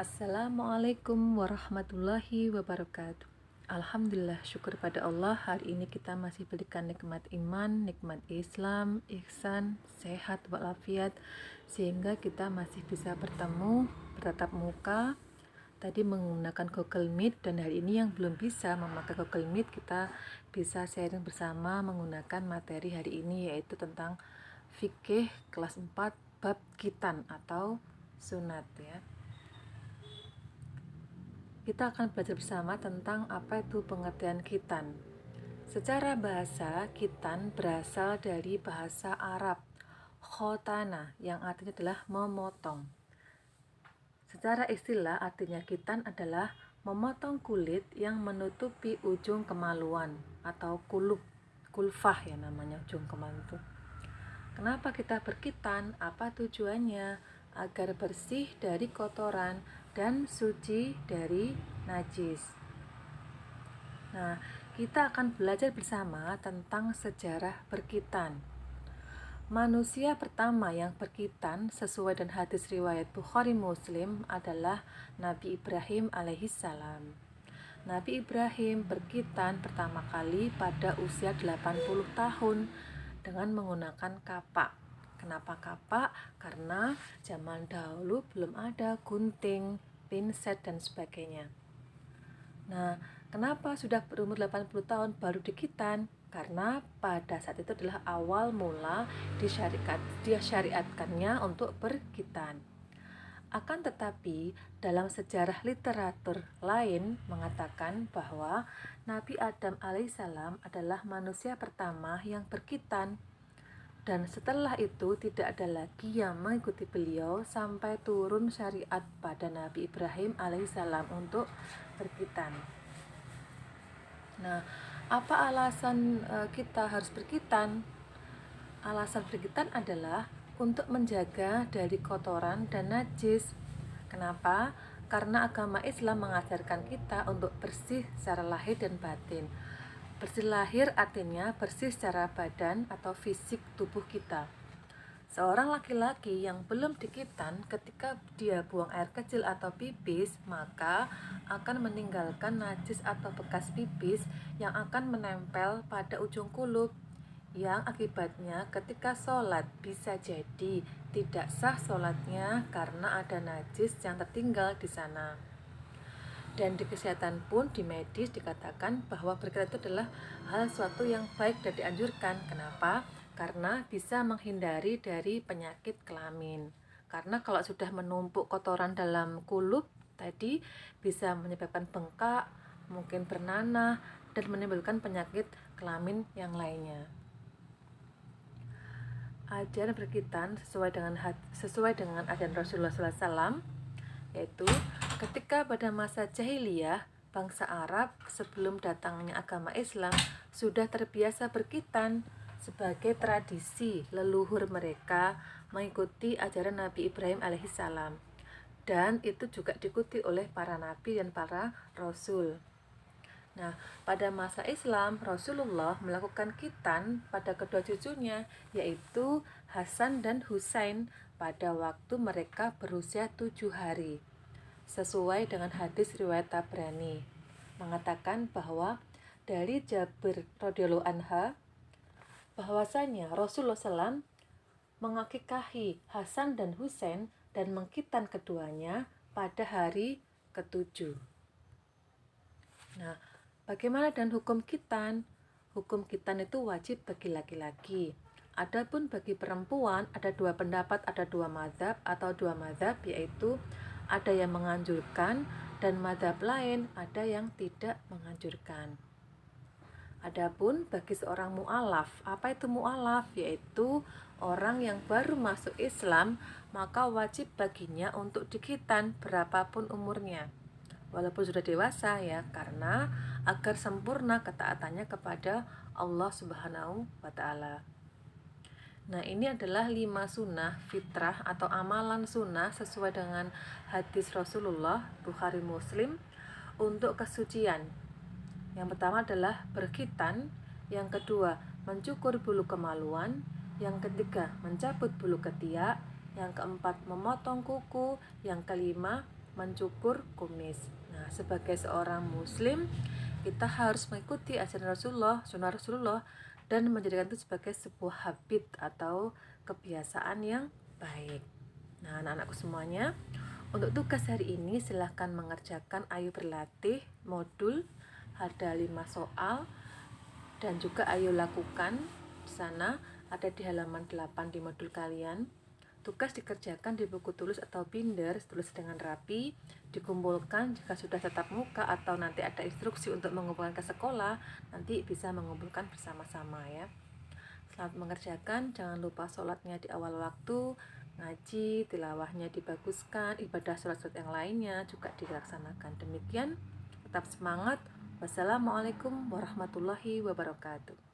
Assalamualaikum warahmatullahi wabarakatuh. Alhamdulillah, syukur pada Allah, hari ini kita masih berikan nikmat iman, nikmat Islam, ihsan, sehat walafiat, sehingga kita masih bisa bertemu, bertatap muka. Tadi menggunakan Google Meet, dan hari ini yang belum bisa memakai Google Meet, kita bisa sharing bersama menggunakan materi hari ini, yaitu tentang fikih kelas 4 bab khitan atau sunat ya. Kita akan belajar bersama tentang apa itu pengertian khitan. Secara bahasa, khitan berasal dari bahasa Arab khotana, yang artinya adalah memotong. Secara istilah, artinya khitan adalah memotong kulit yang menutupi ujung kemaluan atau kulfah ya namanya, ujung kemaluan itu. Kenapa kita berkhitan? Apa tujuannya? Agar bersih dari kotoran dan suci dari najis. Nah, kita akan belajar bersama tentang sejarah berkhitan. Manusia pertama yang berkhitan sesuai dengan hadis riwayat Bukhari Muslim adalah Nabi Ibrahim alaihissalam. Nabi Ibrahim berkhitan pertama kali pada usia 80 tahun dengan menggunakan kapak. Kenapa kapak? Karena zaman dahulu belum ada gunting, pinset, dan sebagainya. Nah, kenapa sudah berumur 80 tahun baru dikhitan? Karena pada saat itu adalah awal mula disyariatkannya untuk berkhitan. Akan tetapi, dalam sejarah literatur lain mengatakan bahwa Nabi Adam alaihissalam adalah manusia pertama yang berkhitan. Dan setelah itu tidak ada lagi yang mengikuti beliau sampai turun syariat pada Nabi Ibrahim alaihissalam untuk berkhitan. Nah, apa alasan kita harus berkhitan? Alasan berkhitan adalah untuk menjaga dari kotoran dan najis. Kenapa? Karena agama Islam mengajarkan kita untuk bersih secara lahir dan batin. Bersih lahir artinya bersih secara badan atau fisik tubuh kita. Seorang laki-laki yang belum dikhitan ketika dia buang air kecil atau pipis, maka akan meninggalkan najis atau bekas pipis yang akan menempel pada ujung kuluk, yang akibatnya ketika sholat bisa jadi tidak sah sholatnya karena ada najis yang tertinggal di sana. Dan di kesehatan pun, di medis dikatakan bahwa berkhitan itu adalah hal suatu yang baik dan dianjurkan. Kenapa? Karena bisa menghindari dari penyakit kelamin. Karena kalau sudah menumpuk kotoran dalam kulup tadi bisa menyebabkan bengkak, mungkin bernanah, dan menimbulkan penyakit kelamin yang lainnya. Ajaran berkhitan sesuai dengan ajaran Rasulullah SAW, yaitu ketika pada masa jahiliyah, bangsa Arab sebelum datangnya agama Islam sudah terbiasa berkhitan sebagai tradisi leluhur mereka mengikuti ajaran Nabi Ibrahim alaihissalam, dan itu juga diikuti oleh para nabi dan para rasul. Nah, pada masa Islam, Rasulullah melakukan khitan pada kedua cucunya, yaitu Hasan dan Husain, pada waktu mereka berusia 7 hari. Sesuai dengan hadis riwayat Tabrani, mengatakan bahwa dari Jabir radhiyallahu anha bahwasanya Rasulullah SAW mengakikahi Hasan dan Husain dan mengkhitan keduanya pada hari ke-7. Nah, bagaimana dengan hukum khitan? Hukum khitan itu wajib bagi laki-laki. Adapun bagi perempuan ada dua pendapat, ada dua mazhab, yaitu ada yang menganjurkan dan mazhab lain ada yang tidak menganjurkan. Adapun bagi seorang mu'alaf, apa itu mu'alaf? Yaitu orang yang baru masuk Islam, maka wajib baginya untuk dikhitan berapapun umurnya, walaupun sudah dewasa ya, karena agar sempurna ketaatannya kepada Allah Subhanahu wa Ta'ala. Nah, ini adalah 5 sunnah fitrah atau amalan sunnah sesuai dengan hadis Rasulullah Bukhari Muslim untuk kesucian. Yang pertama adalah berkhitan, yang kedua mencukur bulu kemaluan, yang ketiga mencabut bulu ketiak, yang keempat memotong kuku, yang kelima mencukur kumis. Nah, sebagai seorang muslim, kita harus mengikuti ajaran Rasulullah, sunnah Rasulullah, dan menjadikan itu sebagai sebuah habit atau kebiasaan yang baik. Nah, anak-anakku semuanya, untuk tugas hari ini silahkan mengerjakan Ayo Berlatih modul, ada 5 soal, dan juga ayo lakukan. Di sana ada di halaman 8 di modul kalian. Tugas dikerjakan di buku tulis atau binder, tulis dengan rapi, dikumpulkan jika sudah tatap muka atau nanti ada instruksi untuk mengumpulkan ke sekolah, nanti bisa mengumpulkan bersama-sama ya. Selamat mengerjakan, jangan lupa sholatnya di awal waktu, ngaji, tilawahnya dibaguskan, ibadah sholat-sholat yang lainnya juga dilaksanakan. Demikian, tetap semangat. Wassalamualaikum warahmatullahi wabarakatuh.